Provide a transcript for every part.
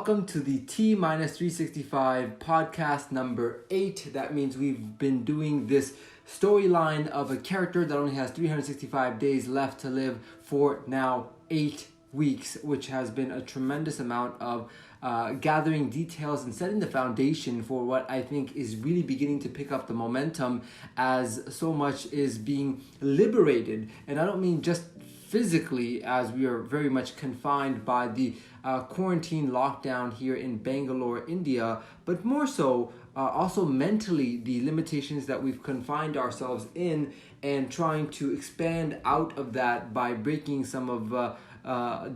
welcome to the T-365 podcast number 8. That means we've been doing this storyline of a character that only has 365 days left to live for now 8 weeks, which has been a tremendous amount of gathering details and setting the foundation for what I think is really beginning to pick up the momentum as so much is being liberated. And I don't mean just physically, as we are very much confined by the quarantine lockdown here in Bangalore, India, but more so also mentally, the limitations that we've confined ourselves in and trying to expand out of that by breaking some of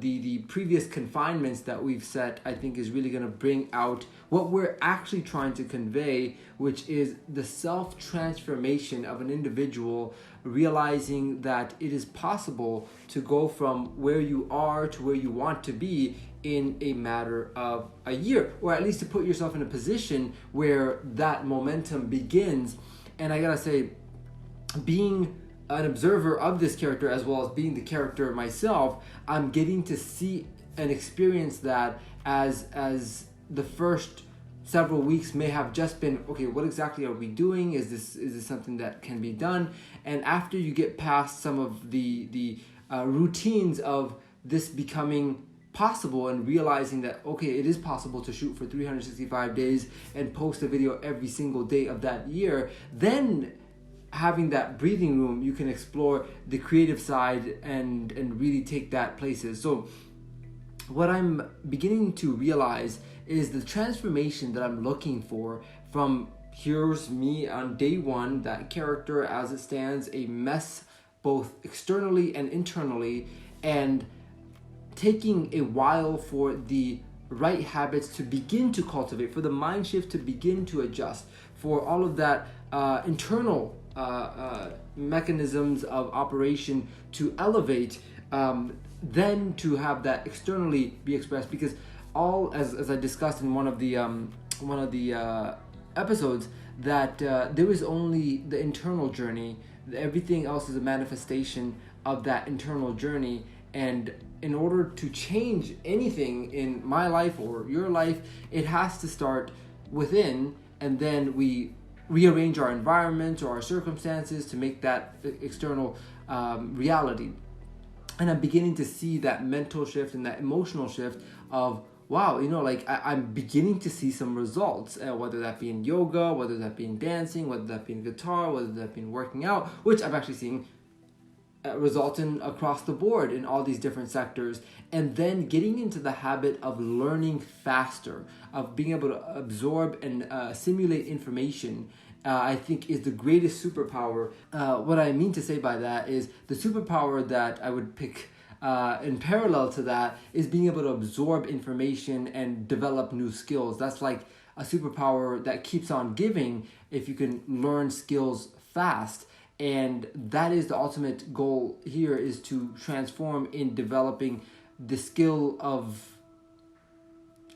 the previous confinements that we've set, I think is really going to bring out what we're actually trying to convey, which is the self-transformation of an individual, realizing that it is possible to go from where you are to where you want to be in a matter of a year, or at least to put yourself in a position where that momentum begins. And I gotta say, being an observer of this character as well as being the character myself, I'm getting to see and experience that as the first several weeks may have just been, okay, what exactly are we doing? Is this something that can be done? And after you get past some of the routines of this becoming possible and realizing that, okay, it is possible to shoot for 365 days and post a video every single day of that year, then having that breathing room, you can explore the creative side and really take that places. So what I'm beginning to realize is the transformation that I'm looking for from here's me on day one, that character as it stands, a mess both externally and internally, and taking a while for the right habits to begin to cultivate, for the mind shift to begin to adjust, for all of that internal mechanisms of operation to elevate, then to have that externally be expressed. Because all, as I discussed in one of the episodes, that there is only the internal journey. Everything else is a manifestation of that internal journey. And in order to change anything in my life or your life, it has to start within, and then we rearrange our environment or our circumstances to make that external reality. And I'm beginning to see that mental shift and that emotional shift of, wow, I'm beginning to see some results, whether that be in yoga, whether that be in dancing, whether that be in guitar, whether that be in working out, which I'm actually seeing results in across the board in all these different sectors. And then getting into the habit of learning faster, of being able to absorb and assimilate information, I think is the greatest superpower. What I mean to say by that is the superpower that I would pick in parallel to that is being able to absorb information and develop new skills. That's like a superpower that keeps on giving if you can learn skills fast. And that is the ultimate goal here, is to transform in developing the skill of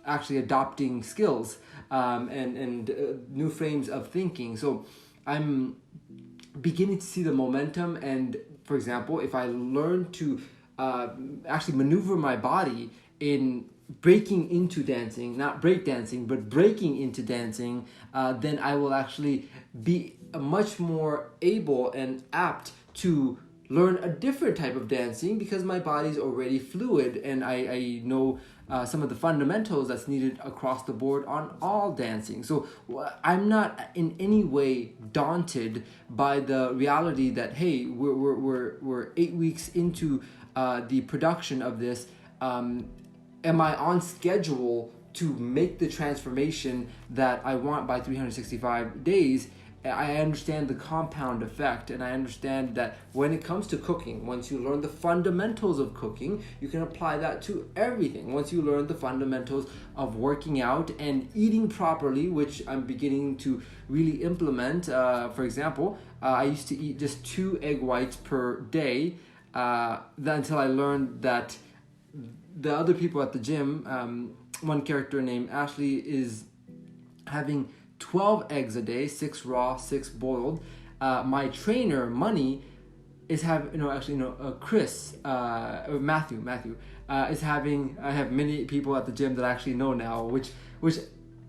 actually adopting skills and new frames of thinking. So I'm beginning to see the momentum. And for example, if I learn to actually maneuver my body in breaking into dancing, not break dancing, but breaking into dancing, then I will actually be much more able and apt to learn a different type of dancing because my body's already fluid and I know some of the fundamentals that's needed across the board on all dancing. So I'm not in any way daunted by the reality that, hey, we're 8 weeks into the production of this. Am I on schedule to make the transformation that I want by 365 days? I understand the compound effect, and I understand that when it comes to cooking, once you learn the fundamentals of cooking, you can apply that to everything. Once you learn the fundamentals of working out and eating properly, which I'm beginning to really implement. For example, I used to eat just 2 egg whites per day until I learned that the other people at the gym, one character named Ashley, is having 12 eggs a day, 6 raw, 6 boiled. My trainer, Money, is having, Chris, or Matthew is having. I have many people at the gym that I actually know now, which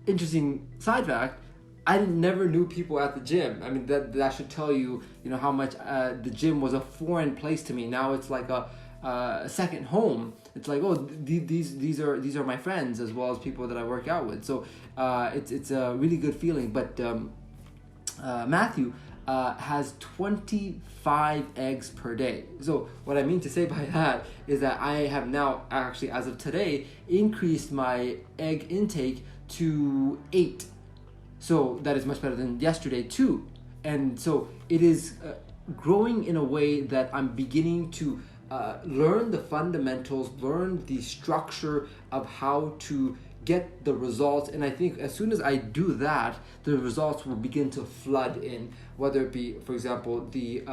interesting side fact. I never knew people at the gym. I mean, that should tell you, how much the gym was a foreign place to me. Now it's like a second home. It's like, oh, these are my friends as well as people that I work out with. So it's a really good feeling. But Matthew has 25 eggs per day. So what I mean to say by that is that I have now actually, as of today, increased my egg intake to 8. So that is much better than yesterday too. And so it is growing in a way that I'm beginning to learn the fundamentals, learn the structure of how to get the results. And I think as soon as I do that, the results will begin to flood in, whether it be, for example, the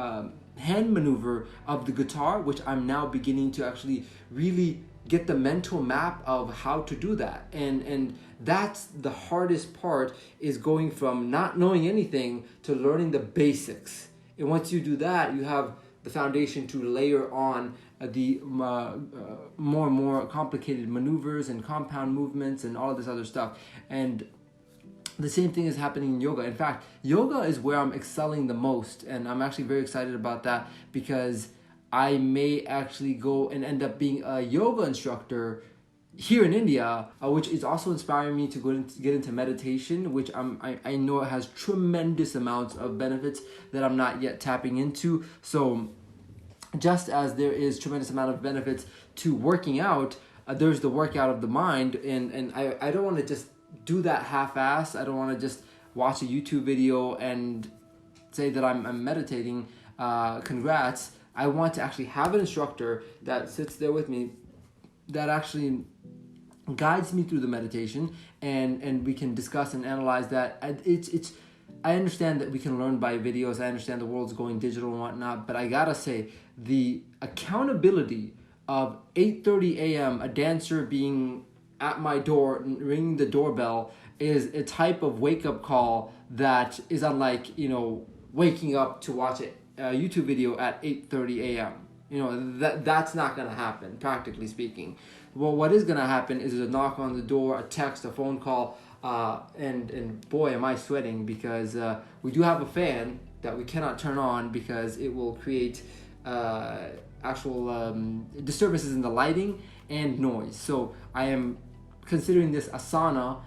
hand maneuver of the guitar, which I'm now beginning to actually really get the mental map of how to do that. And that's the hardest part, is going from not knowing anything to learning the basics. And once you do that, you have the foundation to layer on the more and more complicated maneuvers and compound movements and all of this other stuff. And the same thing is happening in yoga. In fact, yoga is where I'm excelling the most, and I'm actually very excited about that, because I may actually go and end up being a yoga instructor here in India, which is also inspiring me to get into meditation, which I know it has tremendous amounts of benefits that I'm not yet tapping into. So just as there is tremendous amount of benefits to working out, there's the workout of the mind, and I don't want to just do that half-ass. I don't want to just watch a YouTube video and say that I'm meditating. Congrats. I want to actually have an instructor that sits there with me, that actually guides me through the meditation, and we can discuss and analyze that. I understand that we can learn by videos. I understand the world's going digital and whatnot, but I gotta say, the accountability of 8:30 a.m., a dancer being at my door, ringing the doorbell, is a type of wake-up call that is unlike, waking up to watch a YouTube video at 8:30 a.m. That's not gonna happen, practically speaking. Well, what is gonna happen is a knock on the door, a text, a phone call, and boy, am I sweating, because we do have a fan that we cannot turn on because it will create actual disturbances in the lighting and noise. So I am considering this asana,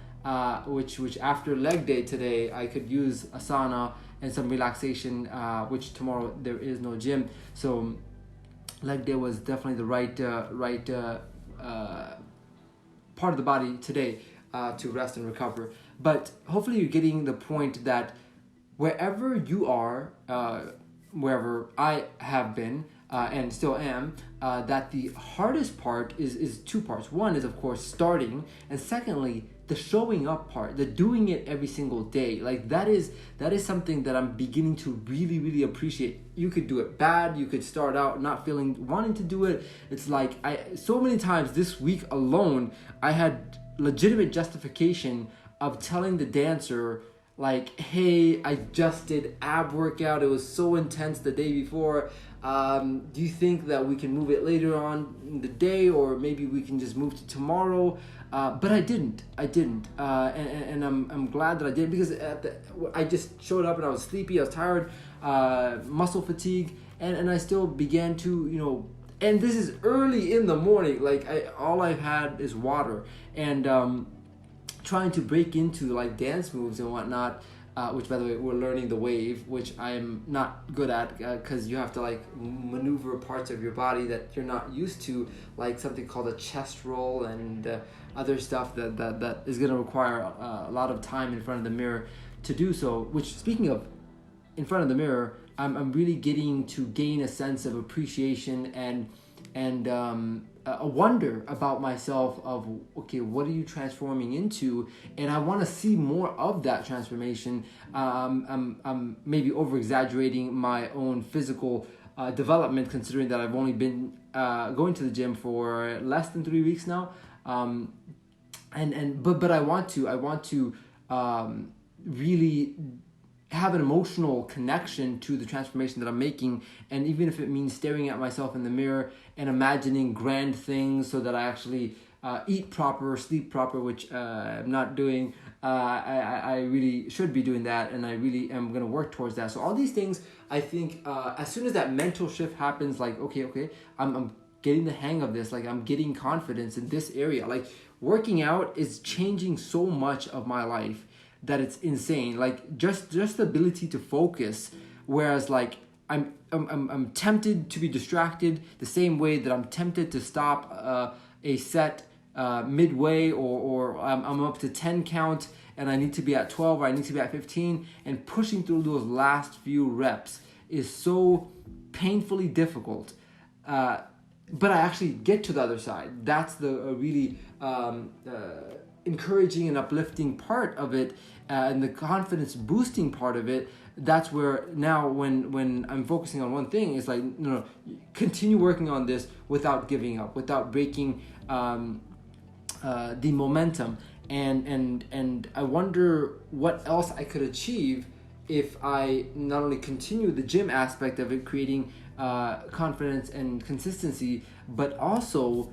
which after leg day today, I could use asana and some relaxation, which tomorrow there is no gym. So leg day was definitely the right part of the body today to rest and recover. But hopefully you're getting the point that wherever you are, wherever I have been and still am, that the hardest part is two parts. One is, of course, starting, and secondly, the showing up part, the doing it every single day. Like that is something that I'm beginning to really, really appreciate. You could do it bad, you could start out not wanting to do it. It's like so many times this week alone, I had legitimate justification of telling the dancer, like, hey, I just did ab workout. It was so intense the day before. Do you think that we can move it later on in the day, or maybe we can just move to tomorrow? But I didn't. And I'm glad that I did, because I just showed up and I was sleepy, I was tired, muscle fatigue, and I still began to, and this is early in the morning, like all I've had is water, and trying to break into like dance moves and whatnot, which by the way, we're learning the wave, which I'm not good at, because you have to like maneuver parts of your body that you're not used to, like something called a chest roll and other stuff that is going to require a lot of time in front of the mirror to do so. Which, speaking of in front of the mirror, I'm really getting to gain a sense of appreciation and a wonder about myself of, okay, what are you transforming into? And I want to see more of that transformation. I'm maybe over-exaggerating my own physical development, considering that I've only been going to the gym for less than 3 weeks now. But I want to really have an emotional connection to the transformation that I'm making. And even if it means staring at myself in the mirror and imagining grand things so that I actually eat proper, sleep proper, which I'm not doing. I really should be doing that, and I really am going to work towards that. So all these things, I think, as soon as that mental shift happens, like, okay, I'm getting the hang of this, like I'm getting confidence in this area. Like working out is changing so much of my life that it's insane. Like just the ability to focus, whereas like I'm tempted to be distracted the same way that I'm tempted to stop a set midway, or I'm up to 10 count and I need to be at 12 or I need to be at 15, and pushing through those last few reps is so painfully difficult. But I actually get to the other side. That's the really encouraging and uplifting part of it, and the confidence boosting part of it. That's where now when I'm focusing on one thing, it's like, continue working on this without giving up, without breaking the momentum. And I wonder what else I could achieve if I not only continue the gym aspect of it, creating confidence and consistency, but also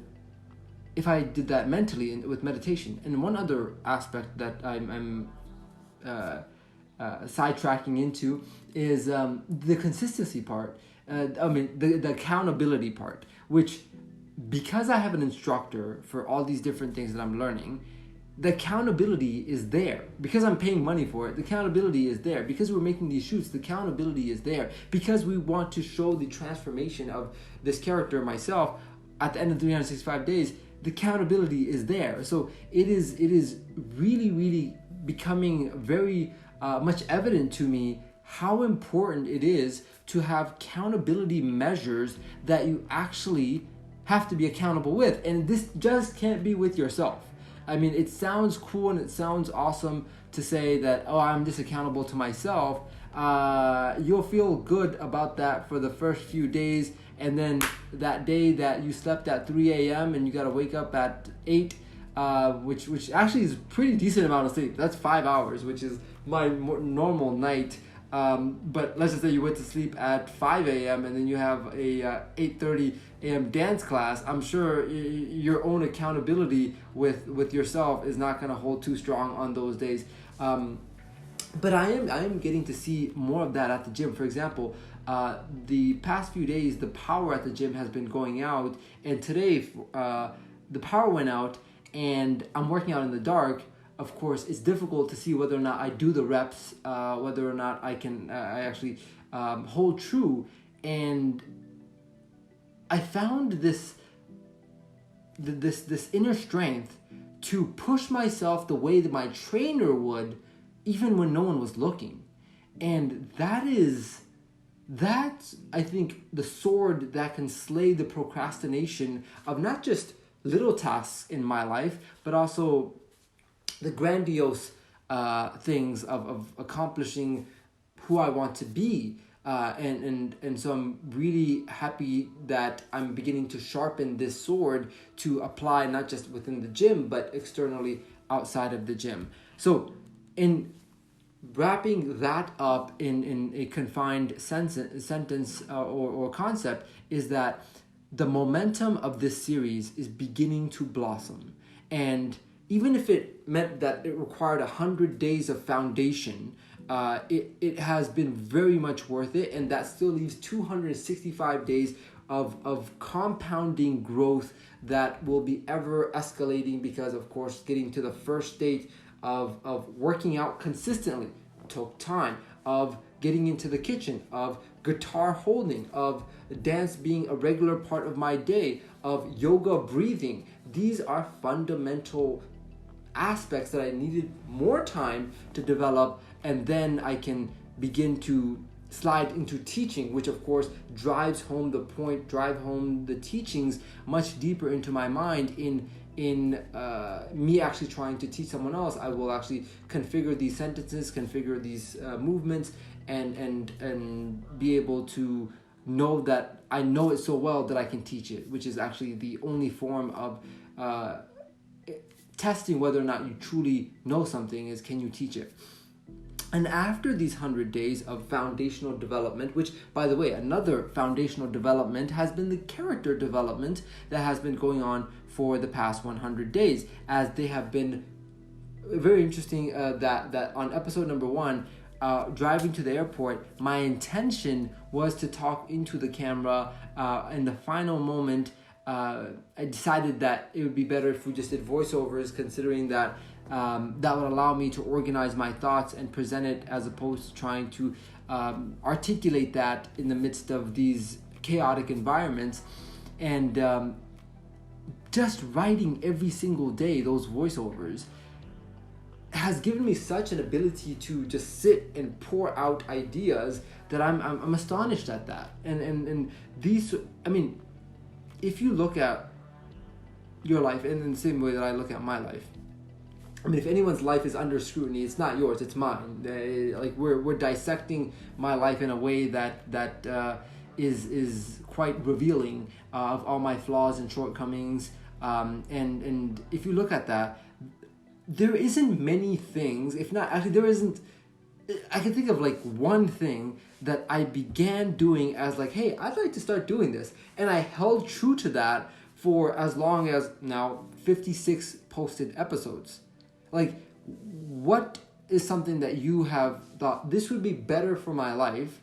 if I did that mentally and with meditation. And one other aspect that I'm sidetracking into is the consistency part. The accountability part, which, because I have an instructor for all these different things that I'm learning, the accountability is there. Because I'm paying money for it, the accountability is there. Because we're making these shoots, the accountability is there. Because we want to show the transformation of this character, myself, at the end of 365 days, the accountability is there. So it is really, really becoming very much evident to me how important it is to have accountability measures that you actually have to be accountable with. And this just can't be with yourself. I mean, it sounds cool and it sounds awesome to say that, I'm just accountable to myself. You'll feel good about that for the first few days. And then that day that you slept at 3 a.m. and you got to wake up at 8, which actually is a pretty decent amount of sleep. That's 5 hours, which is my normal night. But let's just say you went to sleep at 5 a.m. and then you have a 8:30 a.m. dance class. I'm sure your own accountability with yourself is not going to hold too strong on those days. But I am getting to see more of that at the gym. For example, the past few days, the power at the gym has been going out, and today the power went out, and I'm working out in the dark. Of course, it's difficult to see whether or not I do the reps, whether or not I can I actually hold true. And I found this inner strength to push myself the way that my trainer would, even when no one was looking. And that's, I think, the sword that can slay the procrastination of not just little tasks in my life, but also the grandiose things of accomplishing who I want to be. And so I'm really happy that I'm beginning to sharpen this sword to apply not just within the gym, but externally outside of the gym. So in wrapping that up in a confined sentence or concept, is that the momentum of this series is beginning to blossom. And even if it meant that it required 100 days of foundation, it has been very much worth it, and that still leaves 265 days of compounding growth that will be ever escalating, because, of course, getting to the first state of working out consistently took time, of getting into the kitchen, of guitar holding, of dance being a regular part of my day, of yoga breathing. These are fundamental aspects that I needed more time to develop, and then I can begin to slide into teaching, which of course drives home the point, drive home the teachings much deeper into my mind. In me actually trying to teach someone else, I will actually configure these sentences, configure these movements, and be able to know that I know it so well that I can teach it, which is actually the only form of testing whether or not you truly know something, is can you teach it. And after these 100 days of foundational development, which, by the way, another foundational development has been the character development that has been going on for the past 100 days, as they have been very interesting. That on episode number 1, driving to the airport, my intention was to talk into the camera. In the final moment, I decided that it would be better if we just did voiceovers, considering that that would allow me to organize my thoughts and present it, as opposed to trying to articulate that in the midst of these chaotic environments. And just writing every single day those voiceovers has given me such an ability to just sit and pour out ideas that I'm astonished at that. And these, I mean, if you look at your life in the same way that I look at my life, I mean, if anyone's life is under scrutiny, it's not yours, it's mine. Like we're dissecting my life in a way that is quite revealing of all my flaws and shortcomings. And if you look at that, there isn't many things, if not, actually there isn't, I can think of like one thing that I began doing as like, hey, I'd like to start doing this. And I held true to that for as long as now 56 posted episodes. Like, what is something that you have thought, this would be better for my life,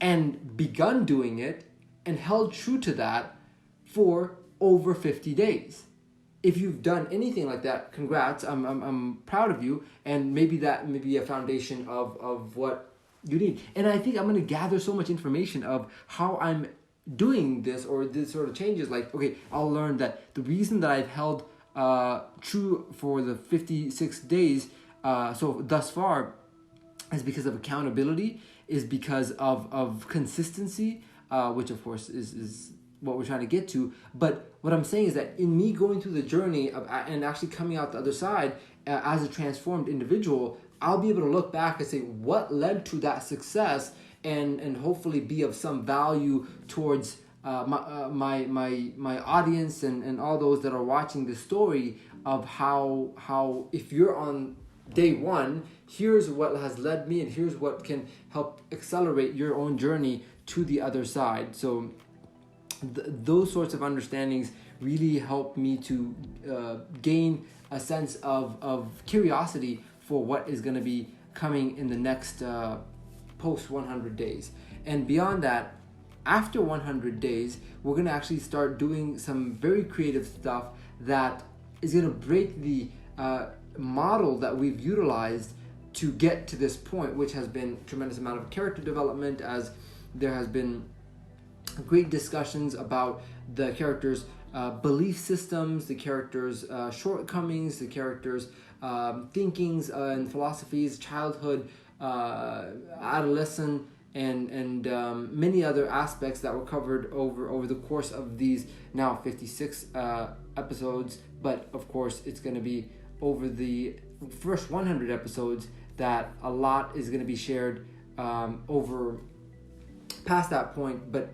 and begun doing it and held true to that for over 50 days? If you've done anything like that, congrats. I'm proud of you, and maybe that may be a foundation of what you need. And I think I'm going to gather so much information of how I'm doing this, or this sort of changes. Like, okay, I'll learn that the reason that I've held true for the 56 days so thus far is because of accountability, is because of consistency, which of course is what we're trying to get to. But what I'm saying is that in me going through the journey of and actually coming out the other side as a transformed individual, I'll be able to look back and say what led to that success, and hopefully be of some value towards my audience and all those that are watching this story, of how if you're on day one, here's what has led me, and here's what can help accelerate your own journey to the other side. So those sorts of understandings really help me to gain a sense of curiosity for what is going to be coming in the next post 100 days. And beyond that, after 100 days, we're going to actually start doing some very creative stuff that is going to break the model that we've utilized to get to this point, which has been a tremendous amount of character development, as there has been great discussions about the characters' belief systems, the characters' shortcomings, the characters' thinkings and philosophies, childhood, adolescent, and many other aspects that were covered over the course of these now 56 episodes. But of course, it's going to be over the first 100 episodes that a lot is going to be shared over past that point. But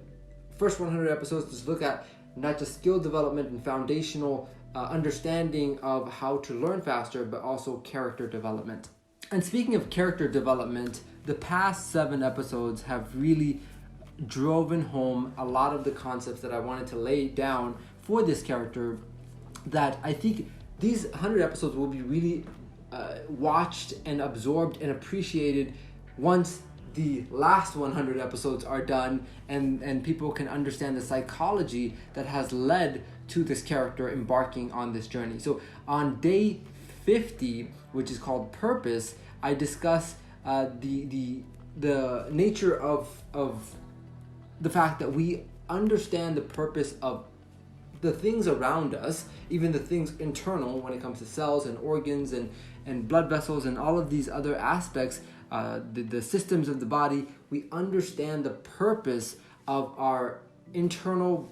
first 100 episodes, just look at not just skill development and foundational understanding of how to learn faster, but also character development. And speaking of character development, the past 7 episodes have really driven home a lot of the concepts that I wanted to lay down for this character, that I think these 100 episodes will be really watched and absorbed and appreciated once the last 100 episodes are done, and people can understand the psychology that has led to this character embarking on this journey. So on day 50, which is called Purpose, I discuss the nature of the fact that we understand the purpose of the things around us, even the things internal when it comes to cells and organs and blood vessels and all of these other aspects, the systems of the body. We understand the purpose of our internal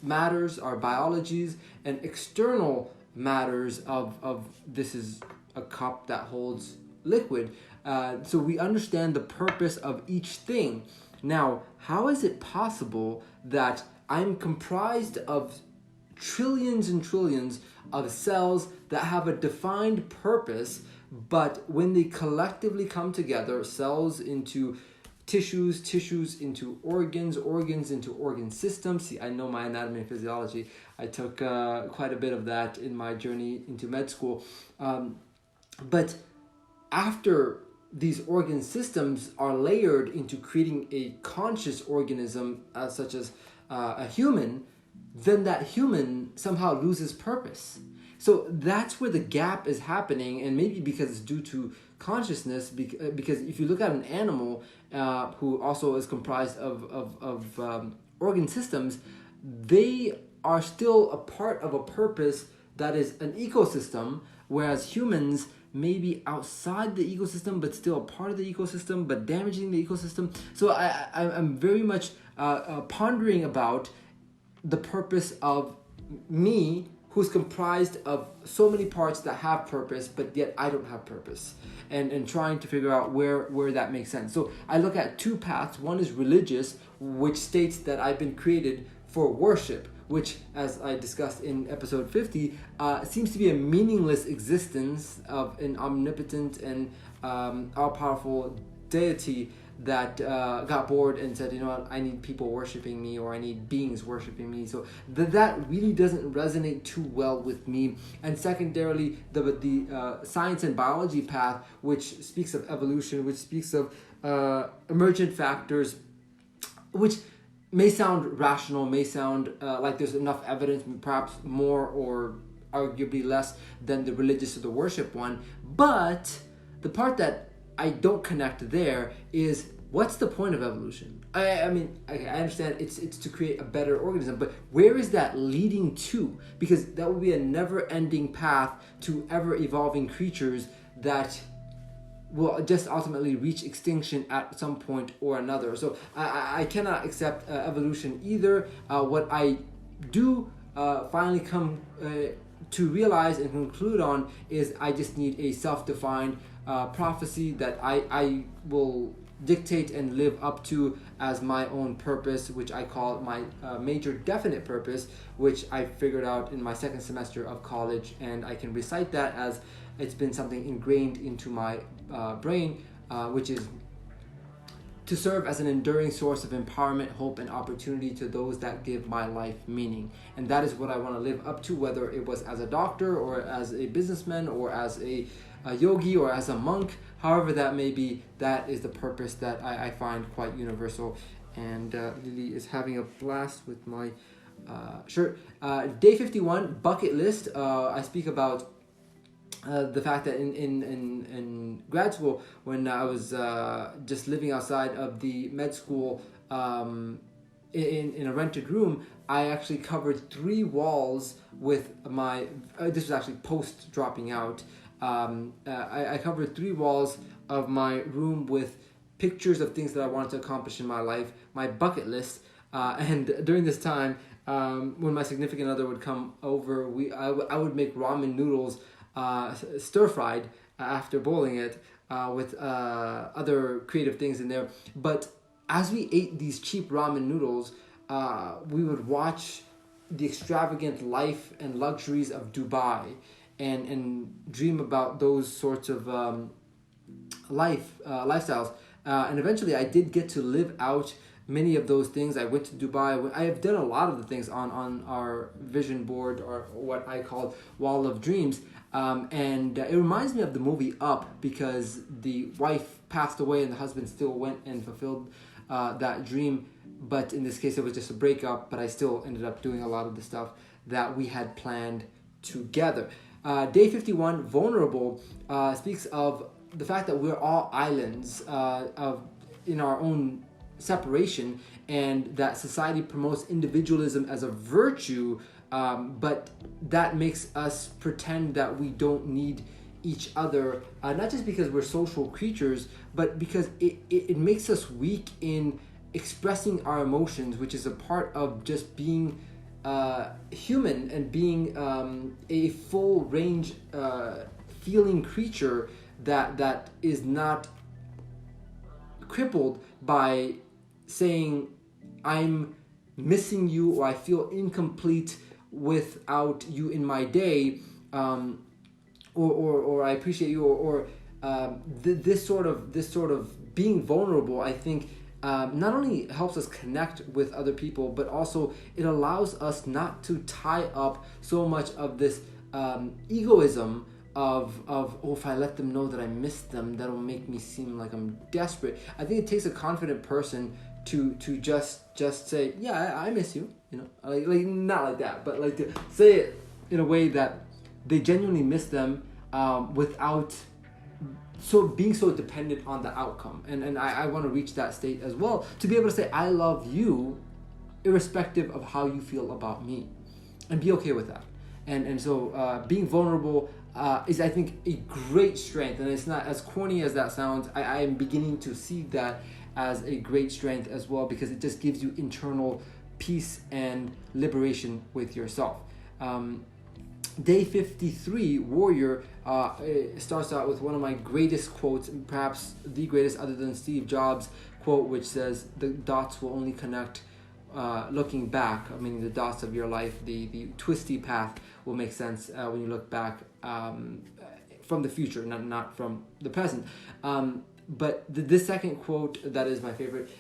matters, our biologies, and external matters of this is a cup that holds liquid. So we understand the purpose of each thing. Now, how is it possible that I'm comprised of trillions and trillions of cells that have a defined purpose, But when they collectively come together, cells into tissues, tissues into organs, organs into organ systems. See, I know my anatomy and physiology. I took quite a bit of that in my journey into med school. But after these organ systems are layered into creating a conscious organism, such as a human, then that human somehow loses purpose. So that's where the gap is happening, and maybe because it's due to consciousness, because if you look at an animal who also is comprised of organ systems, they are still a part of a purpose that is an ecosystem, whereas humans may be outside the ecosystem but still a part of the ecosystem but damaging the ecosystem. So I'm very much pondering about the purpose of me, who's comprised of so many parts that have purpose, but yet I don't have purpose, and trying to figure out where that makes sense. So I look at two paths. One is religious, which states that I've been created for worship, which, as I discussed in episode 50, seems to be a meaningless existence of an omnipotent and all-powerful deity that got bored and said, you know what, I need people worshiping me, or I need beings worshiping me. So that really doesn't resonate too well with me. And secondarily, the science and biology path, which speaks of evolution, which speaks of emergent factors, which may sound rational, may sound like there's enough evidence, perhaps more or arguably less than the religious or the worship one. But the part that I don't connect there is, what's the point of evolution? I mean, I understand it's to create a better organism, but where is that leading to? Because that would be a never-ending path to ever-evolving creatures that will just ultimately reach extinction at some point or another. So I cannot accept evolution either. What I do finally come to realize and conclude on is I just need a self-defined prophecy that I will dictate and live up to as my own purpose, which I call my major definite purpose, which I figured out in my second semester of college, and I can recite that as it's been something ingrained into my brain, which is to serve as an enduring source of empowerment, hope, and opportunity to those that give my life meaning. And that is what I want to live up to, whether it was as a doctor or as a businessman or as a yogi or as a monk, however that may be. That is the purpose that I find quite universal. And Lily is having a blast with my shirt. Day 51, bucket list. I speak about the fact that in grad school, when I was just living outside of the med school in a rented room, I actually covered 3 walls with my, this was actually post dropping out, I covered 3 walls of my room with pictures of things that I wanted to accomplish in my life, my bucket list, and during this time, when my significant other would come over, I would make ramen noodles stir-fried after boiling it with other creative things in there. But as we ate these cheap ramen noodles, we would watch the extravagant life and luxuries of Dubai and dream about those sorts of lifestyles. And eventually I did get to live out many of those things. I went to Dubai. I have done a lot of the things on our vision board, or what I call Wall of Dreams. And it reminds me of the movie Up, because the wife passed away and the husband still went and fulfilled that dream. But in this case, it was just a breakup, but I still ended up doing a lot of the stuff that we had planned together. Day 51, Vulnerable, speaks of the fact that we're all islands in our own separation, and that society promotes individualism as a virtue, but that makes us pretend that we don't need each other, not just because we're social creatures, but because it makes us weak in expressing our emotions, which is a part of just being human and being a full range feeling creature that is not crippled by saying I'm missing you, or I feel incomplete without you in my day, or I appreciate you, this sort of being vulnerable, I think not only helps us connect with other people, but also it allows us not to tie up so much of this egoism of oh, if I let them know that I miss them, that'll make me seem like I'm desperate. I think it takes a confident person to just say, yeah, I miss you, like not like that, but like to say it in a way that they genuinely miss them, without being so dependent on the outcome. And I want to reach that state as well, to be able to say I love you irrespective of how you feel about me, and be okay with that. And so being vulnerable is, I think, a great strength. And it's not as corny as that sounds. I am beginning to see that as a great strength as well, because it just gives you internal peace and liberation with yourself. Day 53, Warrior, starts out with one of my greatest quotes, perhaps the greatest other than Steve Jobs' quote, which says, "The dots will only connect looking back," meaning the dots of your life, the twisty path will make sense when you look back from the future, not from the present. But this second quote, that is my favorite,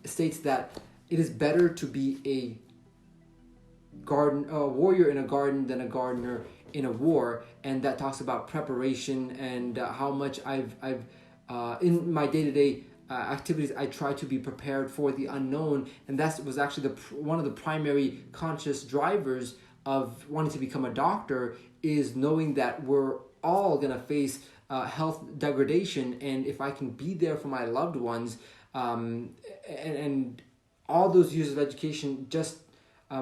states that it is better to be a warrior in a garden than a gardener in a war. And that talks about preparation and how much I've in my day-to-day activities, I try to be prepared for the unknown. And that was actually one of the primary conscious drivers of wanting to become a doctor, is knowing that we're all going to face health degradation. And if I can be there for my loved ones, and all those years of education just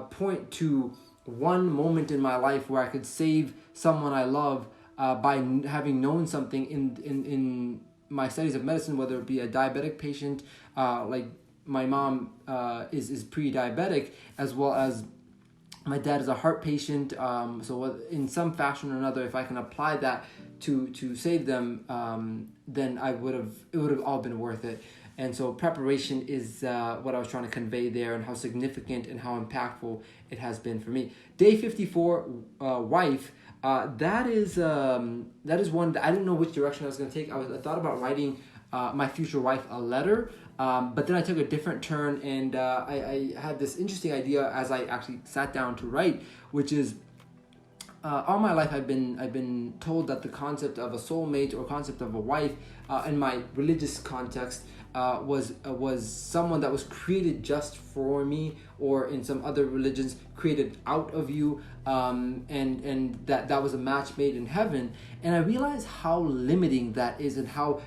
point to one moment in my life where I could save someone I love by having known something in my studies of medicine, whether it be a diabetic patient, like my mom is pre-diabetic, as well as my dad is a heart patient. So in some fashion or another, if I can apply that to save them, then it would have all been worth it. And so preparation is what I was trying to convey there, and how significant and how impactful it has been for me. Day 54, Wife. That is one that I didn't know which direction I was going to take. I thought about writing my future wife a letter, but then I took a different turn, and I had this interesting idea as I actually sat down to write, which is, all my life I've been told that the concept of a soulmate or concept of a wife, in my religious context, was someone that was created just for me, or in some other religions, created out of you, and that was a match made in heaven. And I realized how limiting that is, and how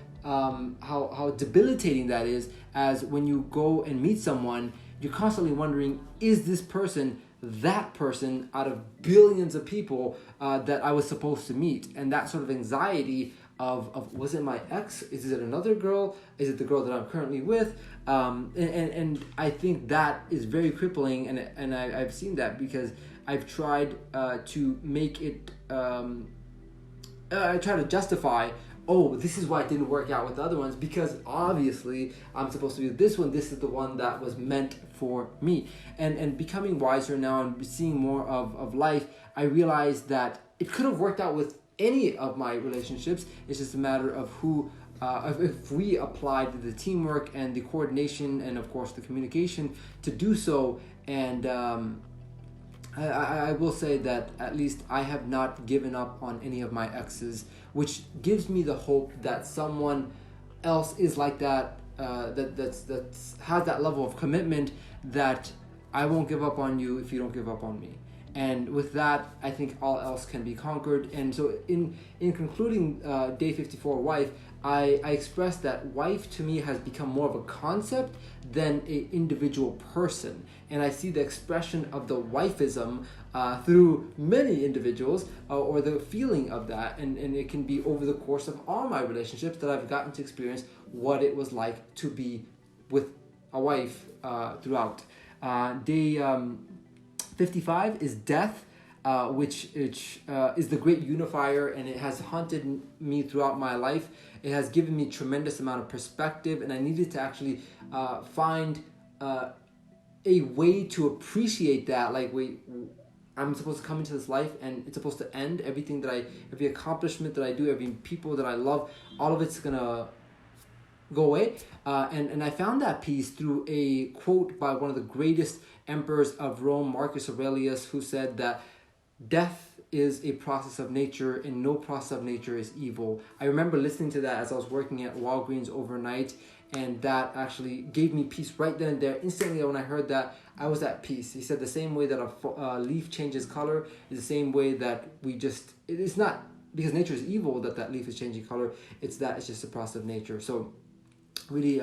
debilitating that is, as when you go and meet someone, you're constantly wondering, is this person that person out of billions of people that I was supposed to meet? And that sort of anxiety of was it my ex? Is it another girl? Is it the girl that I'm currently with? And I think that is very crippling, and I've seen that because I've tried to make it, I try to justify, oh, this is why it didn't work out with the other ones, because obviously I'm supposed to be with this one. This is the one that was meant for me. And becoming wiser now and seeing more of life, I realized that it could have worked out with any of my relationships. It's just a matter of who, if we applied the teamwork and the coordination and of course the communication to do so. And I will say that at least I have not given up on any of my exes, which gives me the hope that someone else is like that, that has that level of commitment, that I won't give up on you if you don't give up on me. And with that, I think all else can be conquered. And so in concluding Day 54, Wife, I expressed that wife to me has become more of a concept than an individual person. And I see the expression of the wifeism through many individuals, or the feeling of that. And it can be over the course of all my relationships that I've gotten to experience what it was like to be with a wife throughout. Day 55 is Death, which is the great unifier, and it has haunted me throughout my life. It has given me tremendous amount of perspective, and I needed to actually find a way to appreciate that. Like, wait, I'm supposed to come into this life and it's supposed to end. Every accomplishment that I do, every people that I love, all of it's gonna go away. And I found that peace through a quote by one of the greatest emperors of Rome, Marcus Aurelius, who said that death is a process of nature and no process of nature is evil. I remember listening to that as I was working at Walgreens overnight, and that actually gave me peace right then and there. Instantly, when I heard that, I was at peace. He said the same way that a leaf changes color is the same way that it's not because nature is evil that leaf is changing color. It's just a process of nature. So really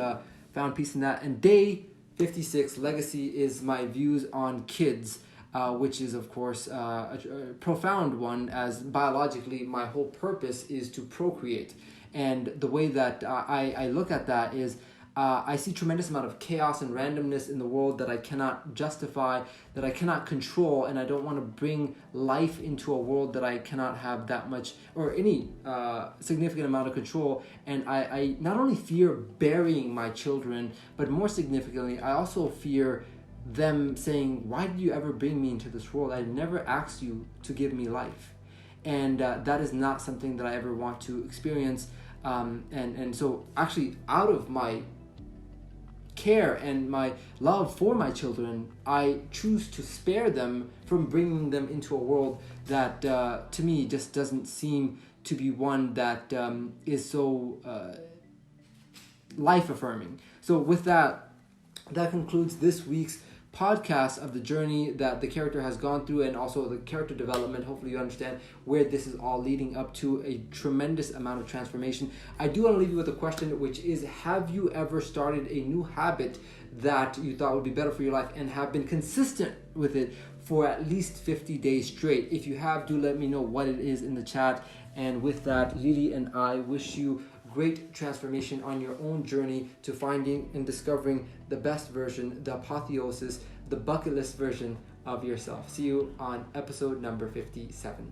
found peace in that. And day 56, legacy, is my views on kids, which is, of course, a profound one, as biologically my whole purpose is to procreate. And the way that I look at that is I see tremendous amount of chaos and randomness in the world that I cannot justify, that I cannot control, and I don't want to bring life into a world that I cannot have that much or any significant amount of control. And I not only fear burying my children, but more significantly, I also fear them saying, why did you ever bring me into this world? I never asked you to give me life. And that is not something that I ever want to experience. And so actually, out of my care and my love for my children, I choose to spare them from bringing them into a world that to me just doesn't seem to be one that is so life affirming. So with that concludes this week's podcast of the journey that the character has gone through, and also the character development. Hopefully you understand where this is all leading up to, a tremendous amount of transformation. I do want to leave you with a question, which is, have you ever started a new habit that you thought would be better for your life and have been consistent with it for at least 50 days straight? If you have, do let me know what it is in the chat. And with that, Lily and I wish you great transformation on your own journey to finding and discovering the best version, the apotheosis, the bucket list version of yourself. See you on episode number 57.